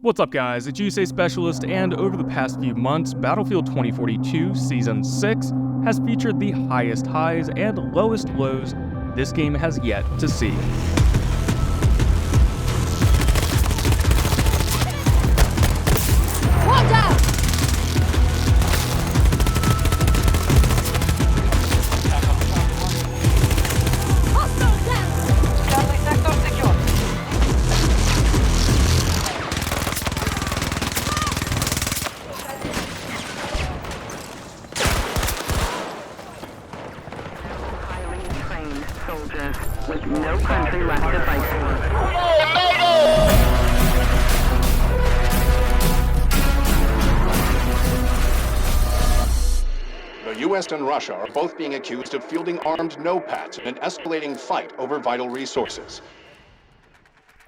What's up guys, it's USA Specialist, and over the past few months, Battlefield 2042 Season 6 has featured the highest highs and lowest lows this game has yet to see. Watch out! Hostile down! Charlie sector secure. Highly trained soldiers with no country left to fight for. The US and Russia are both being accused of fielding armed no-pats in an escalating fight over vital resources.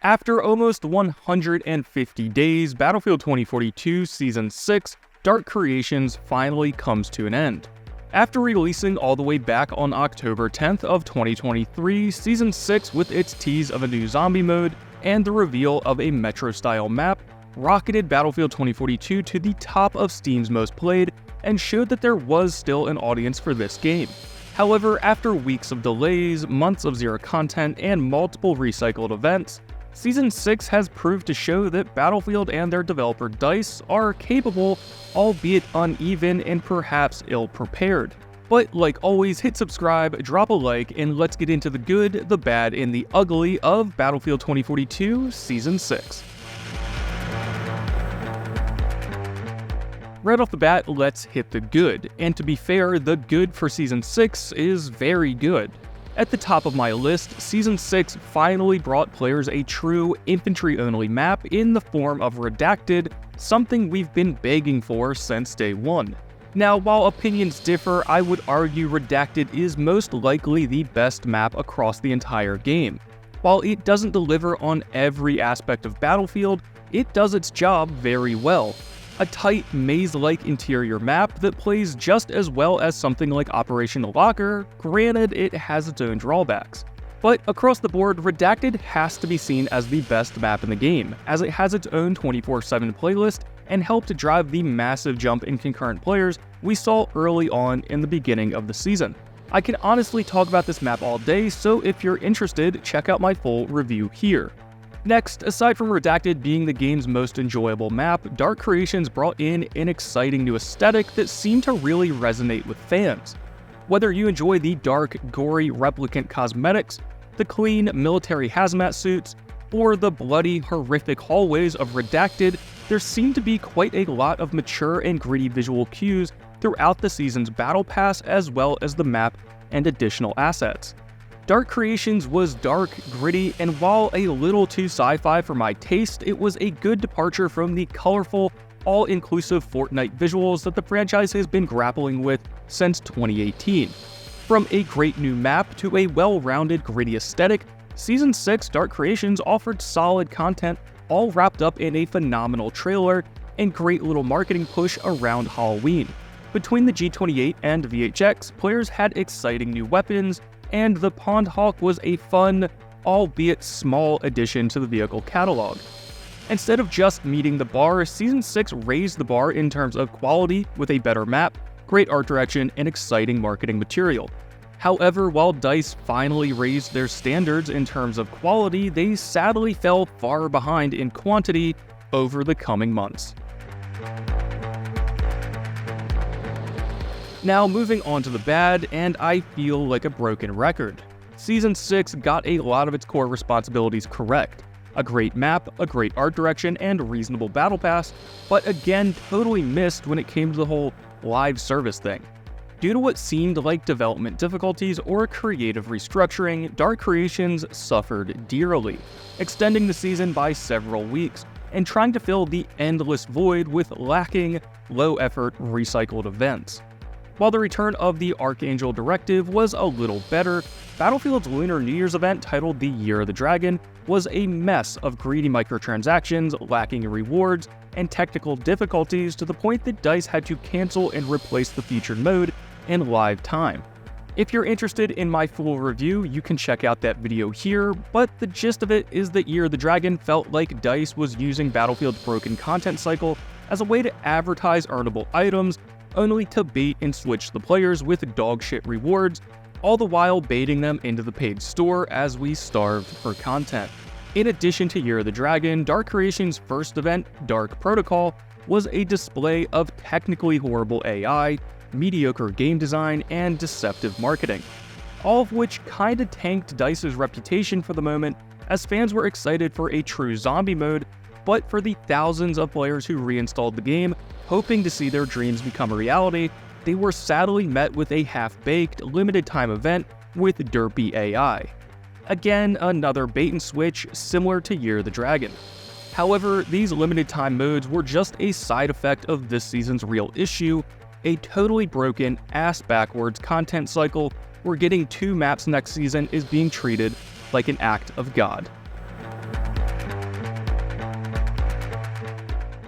After almost 150 days, Battlefield 2042 Season 6 Dark Creations finally comes to an end. After releasing all the way back on October 10th of 2023, Season 6 with its tease of a new zombie mode and the reveal of a Metro-style map rocketed Battlefield 2042 to the top of Steam's most played and showed that there was still an audience for this game. However, after weeks of delays, months of zero content, and multiple recycled events, Season 6 has proved to show that Battlefield and their developer DICE are capable, albeit uneven and perhaps ill-prepared. But like always, hit subscribe, drop a like, and let's get into the good, the bad, and the ugly of Battlefield 2042 Season 6. Right off the bat, let's hit the good, and to be fair, the good for Season 6 is very good. At the top of my list, Season 6 finally brought players a true infantry-only map in the form of Redacted, something we've been begging for since day one. Now, while opinions differ, I would argue Redacted is most likely the best map across the entire game. While it doesn't deliver on every aspect of Battlefield, it does its job very well. A tight, maze-like interior map that plays just as well as something like Operation Locker, granted it has its own drawbacks. But across the board, Redacted has to be seen as the best map in the game, as it has its own 24/7 playlist and helped to drive the massive jump in concurrent players we saw early on in the beginning of the season. I can honestly talk about this map all day, so if you're interested, check out my full review here. Next, aside from Redacted being the game's most enjoyable map, Dark Creations brought in an exciting new aesthetic that seemed to really resonate with fans. Whether you enjoy the dark, gory replicant cosmetics, the clean military hazmat suits, or the bloody, horrific hallways of Redacted, there seemed to be quite a lot of mature and gritty visual cues throughout the season's battle pass as well as the map and additional assets. Dark Creations was dark, gritty, and while a little too sci-fi for my taste, it was a good departure from the colorful, all-inclusive Fortnite visuals that the franchise has been grappling with since 2018. From a great new map to a well-rounded, gritty aesthetic, Season 6 Dark Creations offered solid content, all wrapped up in a phenomenal trailer and great little marketing push around Halloween. Between the G28 and VHX, players had exciting new weapons, and the Pond Hawk was a fun, albeit small addition to the vehicle catalog. Instead of just meeting the bar, Season 6 raised the bar in terms of quality with a better map, great art direction, and exciting marketing material. However, while DICE finally raised their standards in terms of quality, they sadly fell far behind in quantity over the coming months. Now moving on to the bad, and I feel like a broken record. Season 6 got a lot of its core responsibilities correct. A great map, a great art direction, and reasonable battle pass, but again totally missed when it came to the whole live service thing. Due to what seemed like development difficulties or creative restructuring, Dark Creations suffered dearly, extending the season by several weeks, and trying to fill the endless void with lacking, low-effort, recycled events. While the return of the Archangel Directive was a little better, Battlefield's Lunar New Year's event titled the Year of the Dragon was a mess of greedy microtransactions, lacking in rewards, and technical difficulties to the point that DICE had to cancel and replace the featured mode and live time. If you're interested in my full review, you can check out that video here, but the gist of it is that Year of the Dragon felt like DICE was using Battlefield's broken content cycle as a way to advertise earnable items, only to bait and switch the players with dogshit rewards, all the while baiting them into the paid store as we starved for content. In addition to Year of the Dragon, Dark Creations' first event, Dark Protocol, was a display of technically horrible AI, mediocre game design, and deceptive marketing, all of which kinda tanked DICE's reputation for the moment, as fans were excited for a true zombie mode, but for the thousands of players who reinstalled the game, hoping to see their dreams become a reality, they were sadly met with a half-baked, limited-time event with derpy AI. Again, another bait-and-switch similar to Year of the Dragon. However, these limited-time modes were just a side effect of this season's real issue, a totally broken, ass-backwards content cycle where getting 2 maps next season is being treated like an act of God.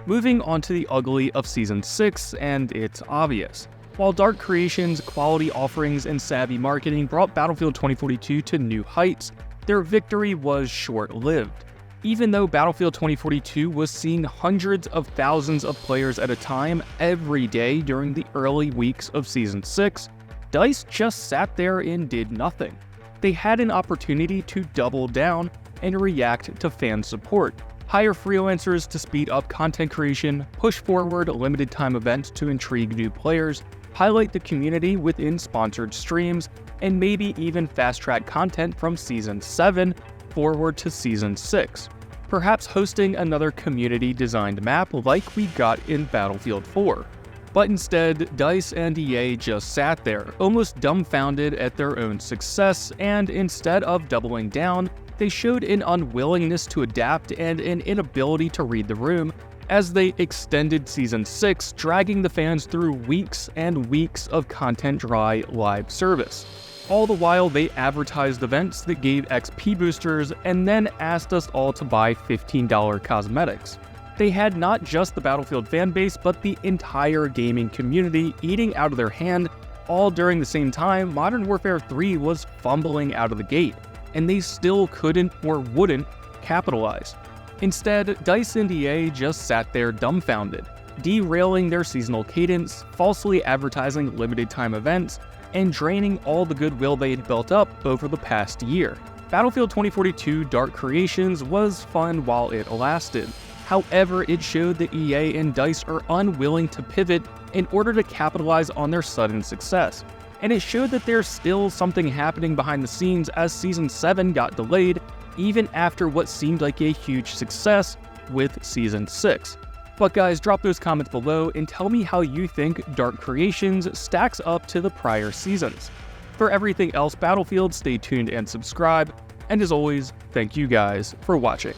Moving on to the ugly of Season 6, and it's obvious. While Dark Creations' quality offerings and savvy marketing brought Battlefield 2042 to new heights, their victory was short-lived. Even though Battlefield 2042 was seeing hundreds of thousands of players at a time every day during the early weeks of Season 6, DICE just sat there and did nothing. They had an opportunity to double down and react to fan support, hire freelancers to speed up content creation, push forward limited-time events to intrigue new players, highlight the community within sponsored streams, and maybe even fast-track content from Season 7 forward to Season 6, perhaps hosting another community-designed map like we got in Battlefield 4. But instead, DICE and EA just sat there, almost dumbfounded at their own success, and instead of doubling down, they showed an unwillingness to adapt and an inability to read the room, as they extended Season 6, dragging the fans through weeks and weeks of content-dry live service. All the while, they advertised events that gave XP boosters and then asked us all to buy $15 cosmetics. They had not just the Battlefield fanbase, but the entire gaming community eating out of their hand, all during the same time Modern Warfare 3 was fumbling out of the gate, and they still couldn't or wouldn't capitalize. Instead, DICE and EA just sat there dumbfounded, derailing their seasonal cadence, falsely advertising limited-time events, and draining all the goodwill they had built up over the past year. Battlefield 2042 Dark Creations was fun while it lasted. However, it showed that EA and DICE are unwilling to pivot in order to capitalize on their sudden success. And it showed that there's still something happening behind the scenes as Season 7 got delayed, even after what seemed like a huge success with Season 6. But guys, drop those comments below and tell me how you think Dark Creations stacks up to the prior seasons. For everything else Battlefield, stay tuned and subscribe, and as always, thank you guys for watching.